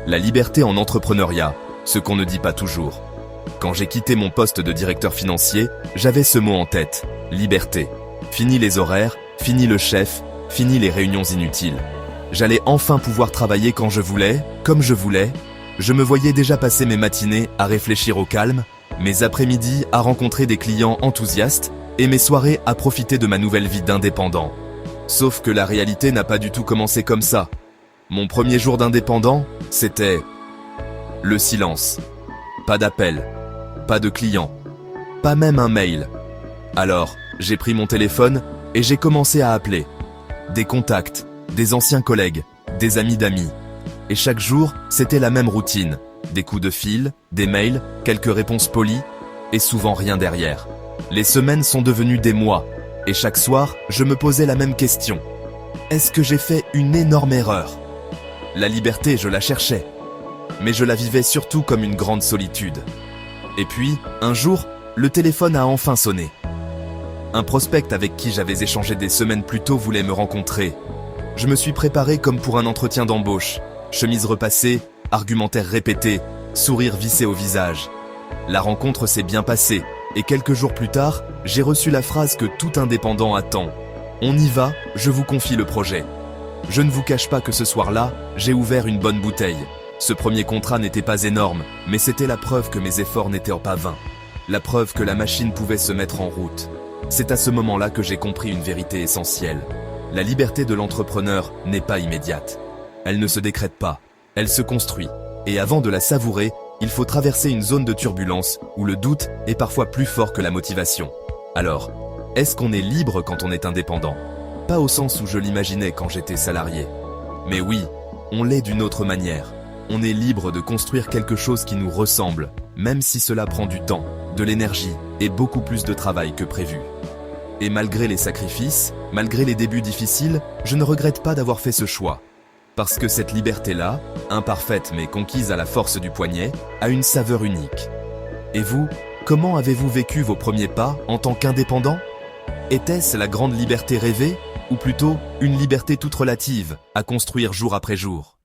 La liberté en entrepreneuriat, ce qu'on ne dit pas toujours. Quand j'ai quitté mon poste de directeur financier, j'avais ce mot en tête, liberté. Fini les horaires, fini le chef, fini les réunions inutiles. J'allais enfin pouvoir travailler quand je voulais, comme je voulais. Je me voyais déjà passer mes matinées à réfléchir au calme, mes après-midi à rencontrer des clients enthousiastes et mes soirées à profiter de ma nouvelle vie d'indépendant. Sauf que la réalité n'a pas du tout commencé comme ça. Mon premier jour d'indépendant, c'était le silence. Pas d'appel, pas de clients, pas même un mail. Alors, j'ai pris mon téléphone et j'ai commencé à appeler. Des contacts, des anciens collègues, des amis d'amis. Et chaque jour, c'était la même routine. Des coups de fil, des mails, quelques réponses polies, et souvent rien derrière. Les semaines sont devenues des mois, et chaque soir, je me posais la même question. Est-ce que j'ai fait une énorme erreur ? La liberté, je la cherchais. Mais je la vivais surtout comme une grande solitude. Et puis, un jour, le téléphone a enfin sonné. Un prospect avec qui j'avais échangé des semaines plus tôt voulait me rencontrer. Je me suis préparé comme pour un entretien d'embauche. Chemise repassée, argumentaire répété, sourire vissé au visage. La rencontre s'est bien passée, et quelques jours plus tard, j'ai reçu la phrase que tout indépendant attend. On y va, je vous confie le projet. Je ne vous cache pas que ce soir-là, j'ai ouvert une bonne bouteille. Ce premier contrat n'était pas énorme, mais c'était la preuve que mes efforts n'étaient pas vains. La preuve que la machine pouvait se mettre en route. C'est à ce moment-là que j'ai compris une vérité essentielle. La liberté de l'entrepreneur n'est pas immédiate. Elle ne se décrète pas, elle se construit. Et avant de la savourer, il faut traverser une zone de turbulence où le doute est parfois plus fort que la motivation. Alors, est-ce qu'on est libre quand on est indépendant ? Pas au sens où je l'imaginais quand j'étais salarié. Mais oui, on l'est d'une autre manière. On est libre de construire quelque chose qui nous ressemble, même si cela prend du temps, de l'énergie et beaucoup plus de travail que prévu. Et malgré les sacrifices, malgré les débuts difficiles, je ne regrette pas d'avoir fait ce choix. Parce que cette liberté-là, imparfaite mais conquise à la force du poignet, a une saveur unique. Et vous, comment avez-vous vécu vos premiers pas en tant qu'indépendant ? Était-ce la grande liberté rêvée, ou plutôt une liberté toute relative à construire jour après jour ?